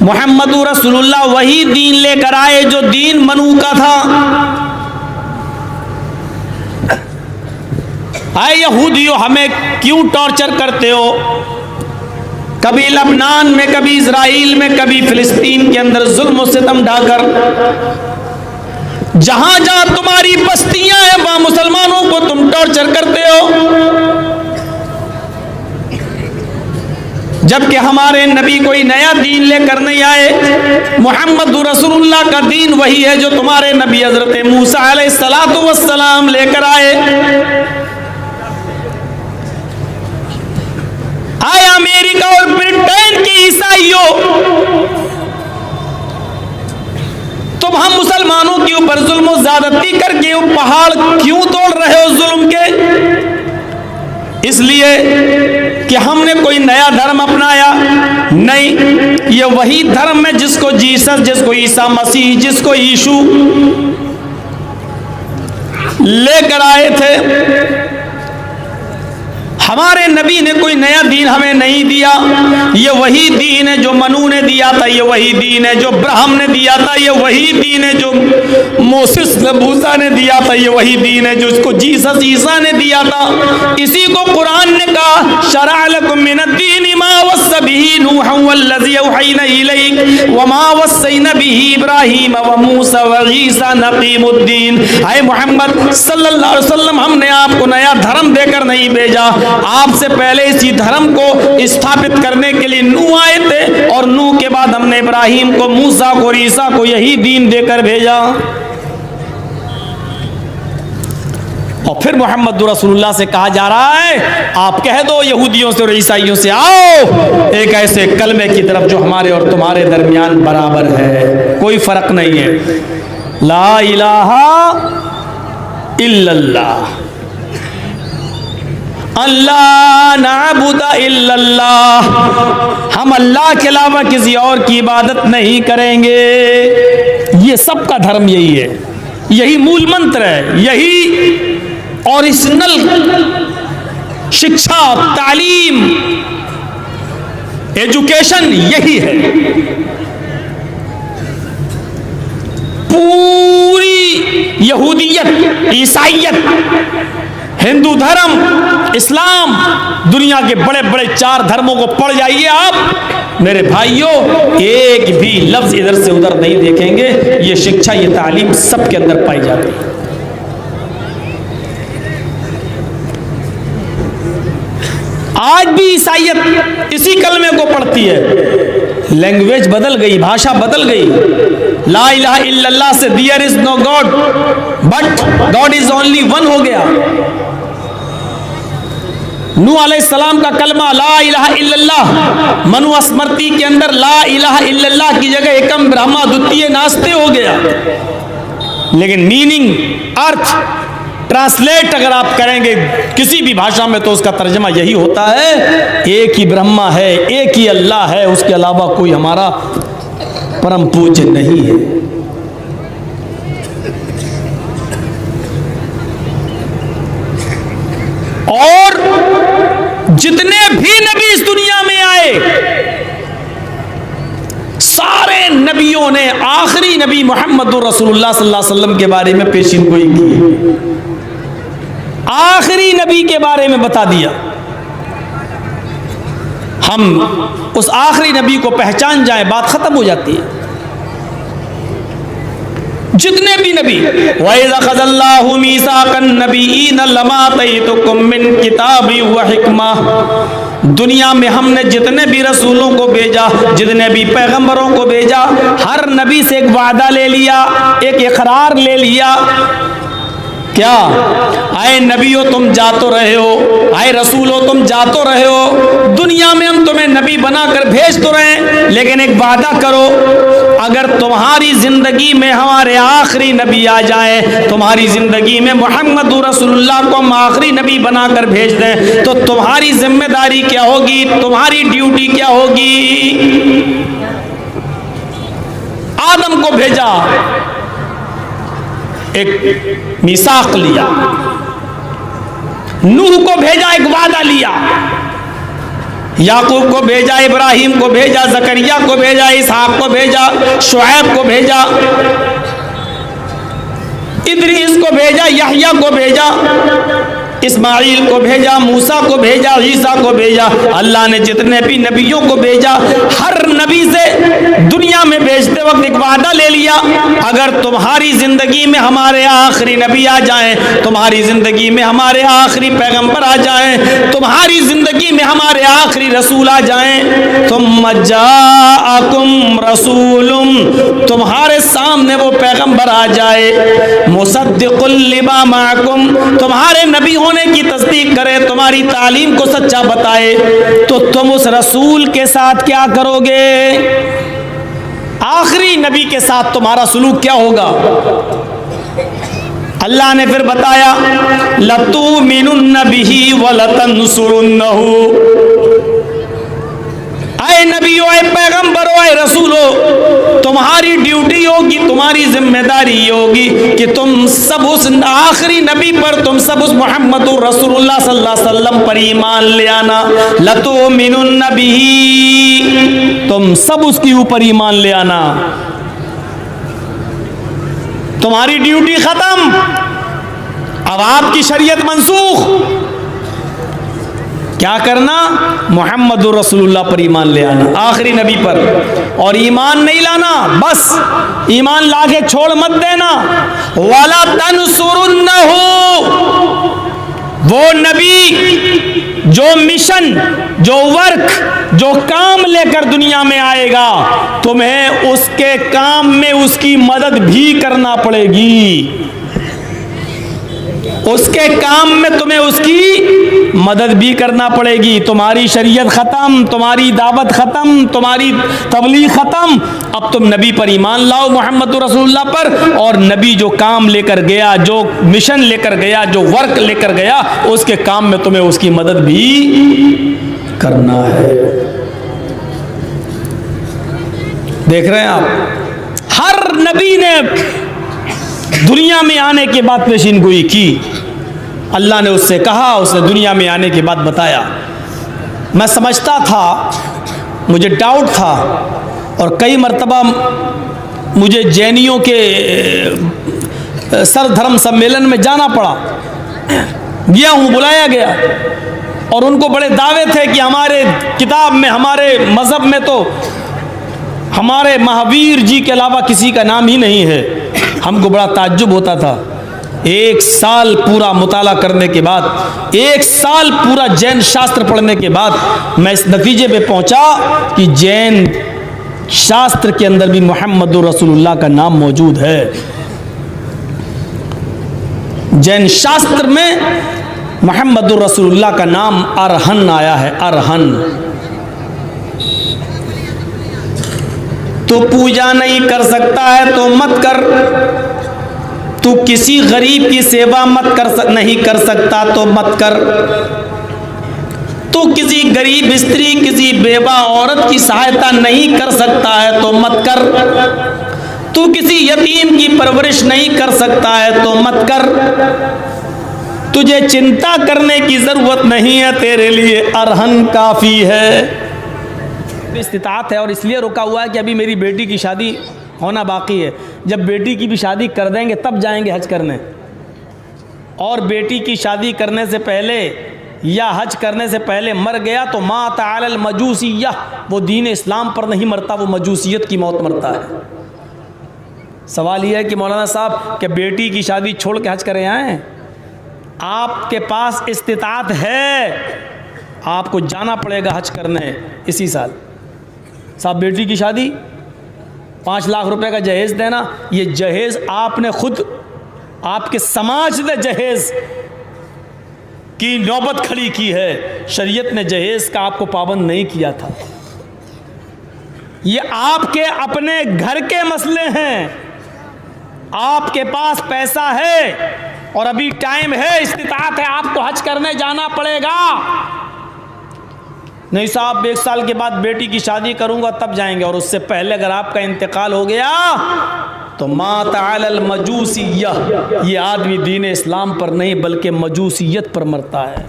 मोहम्मद रसूलुल्लाह वही दीन लेकर आए जो दीन मनु का था। आए यहूदियों, हमें क्यों टॉर्चर करते हो? कभी लबनान में, कभी इजराइल में, कभी फिलिस्तीन के अंदर जुल्म सितम ढाकर, जहां जहां तुम्हारी बस्तियां हैं वहां मुसलमानों को तुम टॉर्चर करते हो। जबकि हमारे नबी कोई नया दीन लेकर नहीं आए। मोहम्मद रसूलुल्लाह का दीन वही है जो तुम्हारे नबी हजरत मूसा अलैहिस्सलातु वस्सलाम लेकर आए। आए अमेरिका और ब्रिटेन के ईसाइयों, तुम हम मुसलमानों के ऊपर जुल्म ज्यादती करके पहाड़ क्यों तोड़ रहे हो जुल्म के? इसलिए कि हमने कोई नया धर्म अपनाया नहीं, ये वही धर्म है जिसको जीसस, जिसको ईसा मसीह, जिसको यीशु लेकर आए थे। हमारे नबी ने कोई नया दीन हमें नहीं दिया। ये वही दीन है जो मनु ने दिया था, ये वही दीन है जो अब्राहम ने दिया था, ये वही दीन है जो मोसेस मूसा ने दिया था, ये वही दीन है जो इसको जीसस ईसा ने दिया था। इसी को कुरान ने कहा, शरअ लकुम मिनद्दीन मा वस्सा बिही नूहन वल्लज़ी औहैना इलैक वमा वस्सैना बिही इब्राहीम व मूसा व ईसा नक़ीमुद्दीन। आए मोहम्मद सल्लल्लाहु अलैहि वसल्लम, हमने आपको नया धर्म देकर नहीं भेजा। आपसे पहले इसी धर्म को स्थापित करने के लिए नूह आए थे, और नूह के बाद हमने इब्राहिम को, मूसा को और ईसा को यही दीन देकर भेजा। और फिर मोहम्मद रसूलुल्लाह से कहा जा रहा है, आप कह दो यहूदियों से और ईसाइयों से, आओ एक ऐसे कलमे की तरफ जो हमारे और तुम्हारे दरमियान बराबर है, कोई फर्क नहीं है। ला इलाहा इल्लल्लाह, अल्लाह नाबुदा इल्लल्लाह, हम अल्लाह के अलावा किसी और की इबादत नहीं करेंगे। ये सबका धर्म यही है, यही मूल मंत्र है, यही ओरिजिनल शिक्षा, तालीम, एजुकेशन यही है। पूरी यहूदियत, ईसाइयत, हिंदू धर्म, इस्लाम, दुनिया के बड़े बड़े 4 धर्मों को पढ़ जाइए आप मेरे भाइयों, एक भी लफ्ज इधर से उधर नहीं देखेंगे। ये शिक्षा, ये तालीम सबके अंदर पाई जाती है। आज भी ईसाइयत इसी कलमे को पढ़ती है। लैंग्वेज बदल गई, भाषा बदल गई। ला इलाहा इल्लल्लाह से there is no God but God is only one हो गया। नूह अलैहिस्सलाम का कलमा ला इलाहा इल्लल्लाह, मनु स्मृति के अंदर ला इलाहा इल्लल्लाह की जगह एकम ब्रह्मा द्वितीय नास्ते हो गया। लेकिन मीनिंग, अर्थ, ट्रांसलेट अगर आप करेंगे किसी भी भाषा में तो उसका तर्जमा यही होता है, एक ही ब्रह्मा है, एक ही अल्लाह है, उसके अलावा कोई हमारा परम पूज्य नहीं है। और जितने भी नबी इस दुनिया में आए, सारे नबियों ने आखिरी नबी मोहम्मद रसूलुल्लाह सल्लल्लाहु अलैहि वसल्लम के बारे में पेशीनगोई की, आखिरी नबी के बारे में बता दिया। हम उस आखिरी नबी को पहचान जाए, बात खत्म हो जाती है। जितने भी नबी, वइज़ अख़ज़ल्लाहु मीसाक़न नबिय्यीन लमा आतैतुकुम मिन किताबि व हिकमा, दुनिया में हमने जितने भी रसूलों को भेजा, जितने भी पैगंबरों को भेजा, हर नबी से एक वादा ले लिया, एक इकरार ले लिया। क्या? आए नबियों तुम जा तो रहे हो, आए रसूलों तुम जा तो रहे हो, दुनिया में हम तुम्हें नबी बनाकर भेज तो रहे हैं, लेकिन एक वादा करो, अगर तुम्हारी जिंदगी में हमारे आखिरी नबी आ जाए, तुम्हारी जिंदगी में मोहम्मद रसूलुल्लाह को हम आखिरी नबी बनाकर भेज दें, तो तुम्हारी जिम्मेदारी क्या होगी, तुम्हारी ड्यूटी क्या होगी? आदम को भेजा, एक मीसाक लिया, नूह को भेजा, एक वादा लिया, याकूब को भेजा, इब्राहिम को भेजा, जकरिया को भेजा, इसहाक को भेजा, शुएब को भेजा, इद्रीस को भेजा, यहया को भेजा, इस्माइल को भेजा, मूसा को भेजा, ईसा को भेजा। अल्लाह ने जितने भी नबियों को भेजा, हर नबी से दुनिया में भेजते वक्त एक वादा ले लिया, अगर तुम्हारी जिंदगी में हमारे आखिरी नबी आ जाएं, तुम्हारी जिंदगी में हमारे आखिरी पैगंबर आ जाएं, तुम्हारी जिंदगी में हमारे आखिरी रसूल आ जाएं, तुम जाअकुम रसूलुम, तुम्हारे सामने वो पैगंबर आ जाए, मुसद्दिकुल लिमा माअकुम, तुम्हारे नबी होने की तस्दीक करे, तुम्हारी तालीम को सच्चा बताए, तो तुम उस रसूल के साथ क्या करोगे? आखिरी नबी के साथ तुम्हारा सुलूक क्या होगा? अल्लाह ने फिर बताया, लतुमिनुन्न बिही व लतंसुरुन्नहु, आए नबियों, आए पैगंबरों, आए रसूलों, तुम्हारी ड्यूटी होगी, तुम्हारी जिम्मेदारी होगी कि तुम सब उस आखिरी नबी पर, तुम सब उस मुहम्मदुर रसूलुल्लाह सल्लल्लाहु अलैहि वसल्लम पर ईमान ले आना। लतुमिनुन्न बिही, तुम सब उसके ऊपर ईमान ले आना। तुम्हारी ड्यूटी खत्म, अब आपकी शरीयत मंसूख। क्या करना? मुहम्मदुर रसूलुल्लाह पर ईमान ले आना, आखिरी नबी पर। और ईमान नहीं लाना, बस ईमान लाके छोड़ मत देना। वाला तनसुरुन्नहु, वो नबी जो मिशन, जो वर्क, जो काम लेकर दुनिया में आएगा, तुम्हें उसके काम में उसकी मदद भी करना पड़ेगी। उसके काम में तुम्हें उसकी मदद भी करना पड़ेगी। तुम्हारी शरीयत खत्म, तुम्हारी दावत खत्म, तुम्हारी तबलीग खत्म, अब तुम नबी पर ईमान लाओ, मोहम्मद रसूलुल्लाह पर। और नबी जो काम लेकर गया, जो मिशन लेकर गया, जो वर्क लेकर गया, उसके काम में तुम्हें उसकी मदद भी करना है। देख रहे हैं आप, हर नबी ने दुनिया में आने के बाद पेशीनगोई की। अल्लाह ने उससे कहा, उसने दुनिया में आने के बाद बताया। मैं समझता था, मुझे डाउट था, और कई मर्तबा मुझे जैनियों के सरधर्म सम्मेलन में जाना पड़ा, गया हूँ, बुलाया गया, और उनको बड़े दावे थे कि हमारे किताब में, हमारे मज़हब में तो हमारे महावीर जी के अलावा किसी का नाम ही नहीं है। हमको बड़ा ताज्जुब होता था। एक साल पूरा मुताला करने के बाद, एक साल पूरा जैन शास्त्र पढ़ने के बाद मैं इस नतीजे पे पहुंचा कि जैन शास्त्र के अंदर भी मुहम्मदुर रसूलुल्लाह का नाम मौजूद है। जैन शास्त्र में मुहम्मदुर रसूलुल्लाह का नाम अरहन आया है, अरहन। तू पूजा नहीं कर सकता है तो मत कर, तू किसी गरीब की सेवा नहीं कर सकता तो मत कर, तू किसी गरीब स्त्री, किसी बेवा औरत की सहायता नहीं कर सकता है तो मत कर, तू किसी यतीम की परवरिश नहीं कर सकता है तो मत कर, तुझे चिंता करने की जरूरत नहीं है, तेरे लिए अरहन काफी है। इस्तिताअत है और इसलिए रुका हुआ है कि अभी मेरी बेटी की शादी होना बाकी है। जब बेटी की भी शादी कर देंगे तब जाएंगे हज करने। और बेटी की शादी करने से पहले या हज करने से पहले मर गया तो मात अलल मजूसिय्या, वो दीन इस्लाम पर नहीं मरता, वो मजूसियत की मौत मरता है। सवाल यह है कि मौलाना साहब कि बेटी की शादी छोड़ के हज करें आए? आपके पास इस्तिताअत है, आपको जाना पड़ेगा हज करने इसी साल। साहब बेटी की शादी 5 लाख रुपए का जहेज़ देना, ये जहेज़ आपने खुद, आपके समाज ने जहेज़ की नौबत खड़ी की है। शरीयत ने जहेज़ का आपको पाबंद नहीं किया था। ये आपके अपने घर के मसले हैं। आपके पास पैसा है और अभी टाइम है, इस्तिताअत है, आपको हज करने जाना पड़ेगा। नहीं साहब 1 साल के बाद बेटी की शादी करूंगा तब जाएंगे, और उससे पहले अगर आपका इंतकाल हो गया तो मात अलल मजूसिय्या, ये आदमी दीन इस्लाम पर नहीं बल्कि मजूसियत पर मरता है।